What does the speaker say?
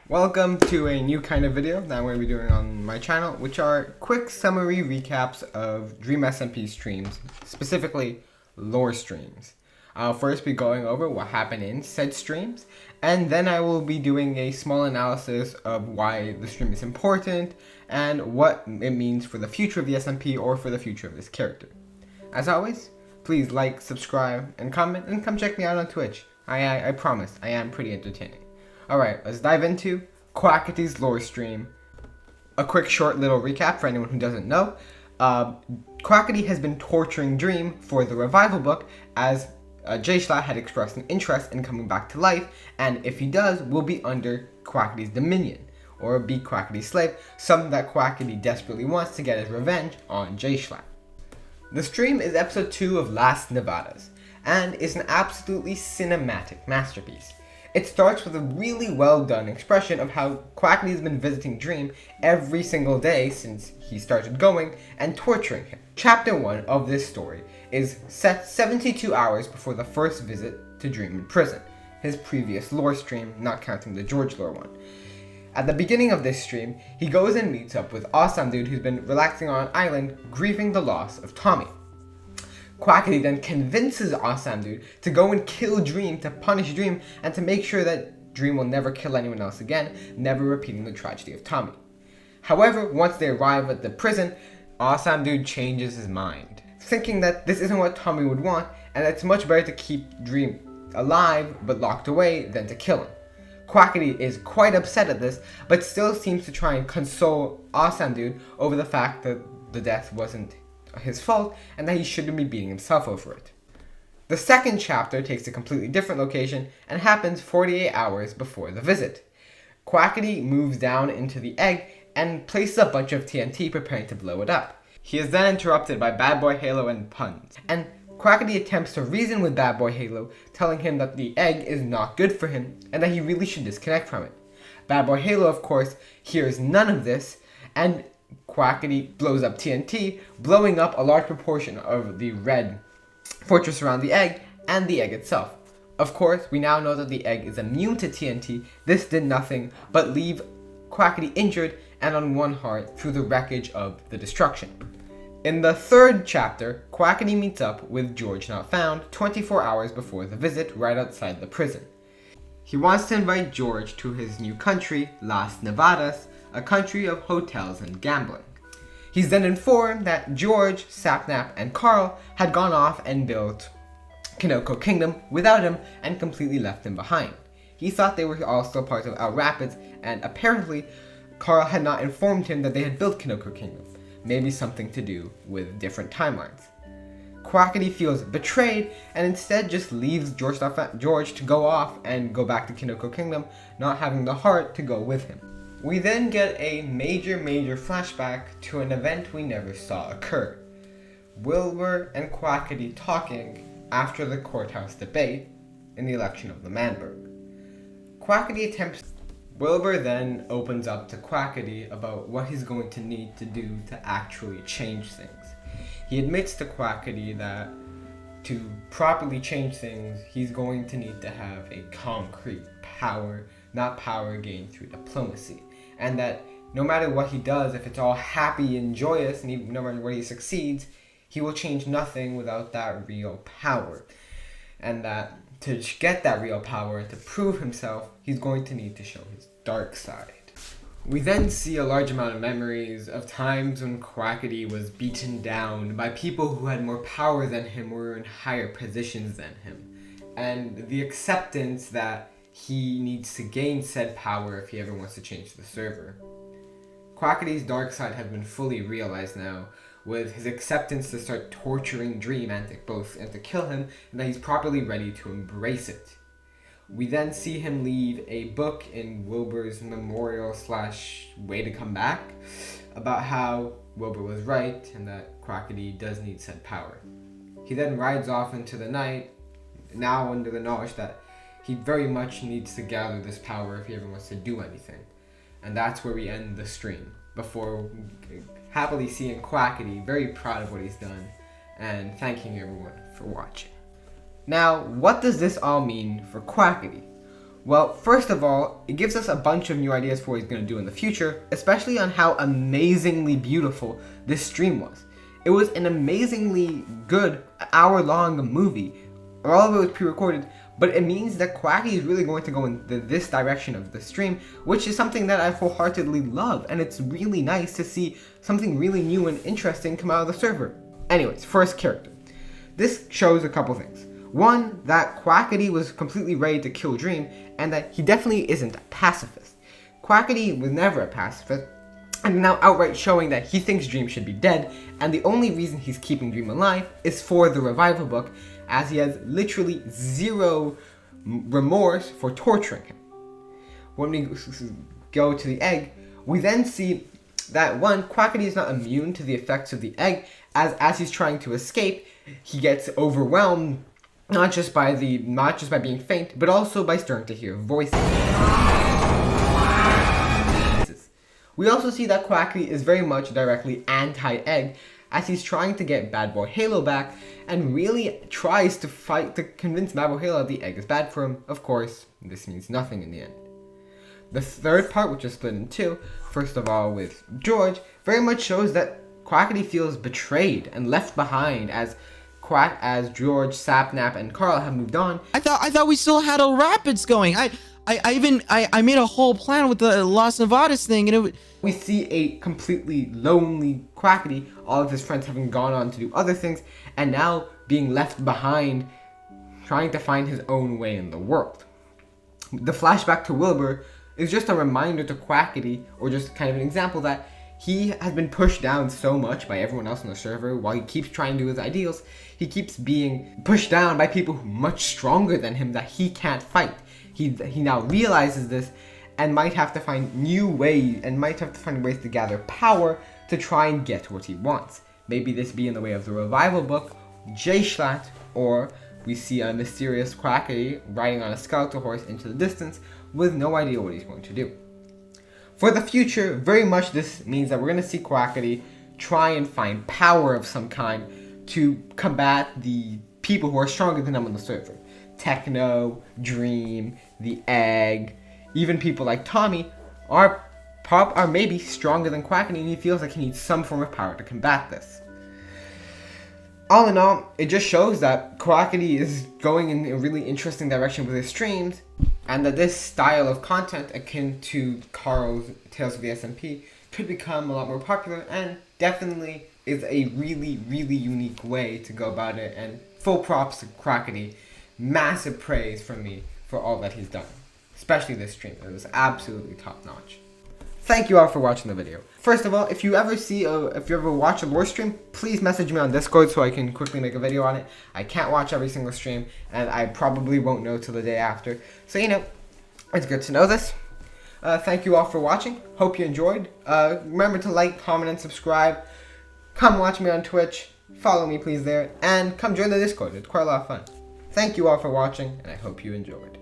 Welcome to a new kind of video that I'm going to be doing on my channel, which are quick summary recaps of Dream SMP streams, specifically lore streams. I'll first be going over what happened in said streams, and then I will be doing a small analysis of why the stream is important and what it means for the future of the SMP or for the future of this character. As always, please like, subscribe, and comment, and come check me out on Twitch. I promise, I am pretty entertaining. Alright, let's dive into Quackity's lore stream. A quick short little recap for anyone who doesn't know. Quackity has been torturing Dream for the revival book as J-Schlatt had expressed an interest in coming back to life, and if he does, will be under Quackity's dominion, or be Quackity's slave, something that Quackity desperately wants to get his revenge on J-Schlatt. The stream is episode 2 of Last Nevadas, and is an absolutely cinematic masterpiece. It starts with a really well done expression of how Quackity has been visiting Dream every single day since he started going and torturing him. Chapter 1 of this story is set 72 hours before the first visit to Dream in prison, his previous lore stream, not counting the George lore one. At the beginning of this stream, he goes and meets up with Awesome Dude, who's been relaxing on an island grieving the loss of Tommy. Quackity then convinces Awesome Dude to go and kill Dream to punish Dream and to make sure that Dream will never kill anyone else again, never repeating the tragedy of Tommy. However, once they arrive at the prison, Awesome Dude changes his mind, thinking that this isn't what Tommy would want and that it's much better to keep Dream alive but locked away than to kill him. Quackity is quite upset at this, but still seems to try and console Awesome Dude over the fact that the death wasn't his fault and that he shouldn't be beating himself over it. The second chapter takes a completely different location and happens 48 hours before the visit. Quackity moves down into the egg and places a bunch of TNT preparing to blow it up. He is then interrupted by Bad Boy Halo and Puns, and Quackity attempts to reason with Bad Boy Halo, telling him that the egg is not good for him and that he really should disconnect from it. Bad Boy Halo, of course, hears none of this, and Quackity blows up TNT, blowing up a large proportion of the red fortress around the egg and the egg itself. Of course, we now know that the egg is immune to TNT. This did nothing but leave Quackity injured and on one heart through the wreckage of the destruction. In the third chapter, Quackity meets up with George Not Found 24 hours before the visit right outside the prison. He wants to invite George to his new country, Las Nevadas, a country of hotels and gambling. He's then informed that George, Sapnap, and Carl had gone off and built Kinoko Kingdom without him and completely left him behind. He thought they were all still part of Out Rapids, and apparently Carl had not informed him that they had built Kinoko Kingdom, maybe something to do with different timelines. Quackity feels betrayed and instead just leaves George to go off and go back to Kinoko Kingdom, not having the heart to go with him. We then get a major flashback to an event we never saw occur. Wilbur and Quackity talking after the courthouse debate in the election of the Manberg. Wilbur then opens up to Quackity about what he's going to need to do to actually change things. He admits to Quackity that to properly change things, he's going to need to have a concrete power, not power gained through diplomacy. And that no matter what he does, if it's all happy and joyous, and no matter where he succeeds, he will change nothing without that real power. And that to get that real power, to prove himself, he's going to need to show his dark side. We then see a large amount of memories of times when Quackity was beaten down by people who had more power than him or were in higher positions than him. And the acceptance that he needs to gain said power if he ever wants to change the server. Quackity's dark side has been fully realized now, with his acceptance to start torturing Dream and to kill him, and that he's properly ready to embrace it. We then see him leave a book in Wilbur's memorial / way to come back about how Wilbur was right and that Quackity does need said power. He then rides off into the night, now under the knowledge that he very much needs to gather this power if he ever wants to do anything. And that's where we end the stream, before happily seeing Quackity very proud of what he's done and thanking everyone for watching. Now, what does this all mean for Quackity? Well, first of all, it gives us a bunch of new ideas for what he's going to do in the future, especially on how amazingly beautiful this stream was. It was an amazingly good hour-long movie. All of it was pre-recorded, but it means that Quackity is really going to go in this direction of the stream, which is something that I wholeheartedly love, and it's really nice to see something really new and interesting come out of the server. Anyways, first character. This shows a couple things. One, that Quackity was completely ready to kill Dream, and that he definitely isn't a pacifist. Quackity was never a pacifist, and now outright showing that he thinks Dream should be dead, and the only reason he's keeping Dream alive is for the revival book, as he has literally zero remorse for torturing him. When we go to the egg, we then see that one, Quackity is not immune to the effects of the egg, as he's trying to escape, he gets overwhelmed, not just by being faint, but also by starting to hear voices. We also see that Quackity is very much directly anti-egg, as he's trying to get Bad Boy Halo back, and really tries to fight to convince Bad Boy Halo that the egg is bad for him. Of course, this means nothing in the end. The third part, which is split in two, first of all with George, very much shows that Quackity feels betrayed and left behind as George, Sapnap, and Carl have moved on. I thought we still had a Rapids going. I made a whole plan with the Las Nevadas thing, and we see a completely lonely Quackity, all of his friends having gone on to do other things, and now being left behind, trying to find his own way in the world. The flashback to Wilbur is just a reminder to Quackity, or just kind of an example that he has been pushed down so much by everyone else on the server. While he keeps trying to do his ideals, he keeps being pushed down by people much stronger than him that he can't fight. He now realizes this and might have to find new ways to gather power to try and get what he wants. Maybe this be in the way of the revival book, J-Schlatt, or we see a mysterious Quackity riding on a skeletal horse into the distance with no idea what he's going to do. For the future, very much this means that we're going to see Quackity try and find power of some kind to combat the people who are stronger than him on the server. Techno, Dream, the Egg, even people like Tommy are maybe stronger than Quackity, and he feels like he needs some form of power to combat this. All in all, it just shows that Quackity is going in a really interesting direction with his streams, and that this style of content, akin to Carl's Tales of the SMP, could become a lot more popular, and definitely is a really, really unique way to go about it, and full props to Quackity. Massive praise from me for all that he's done, especially this stream. It was absolutely top notch. Thank you all for watching the video. First of all, if you ever watch a lore stream, please message me on Discord so I can quickly make a video on it. I can't watch every single stream, and I probably won't know till the day after. So, it's good to know this. Thank you all for watching. Hope you enjoyed. Remember to like, comment, and subscribe. Come watch me on Twitch. Follow me, please, there. And come join the Discord. It's quite a lot of fun. Thank you all for watching, and I hope you enjoyed.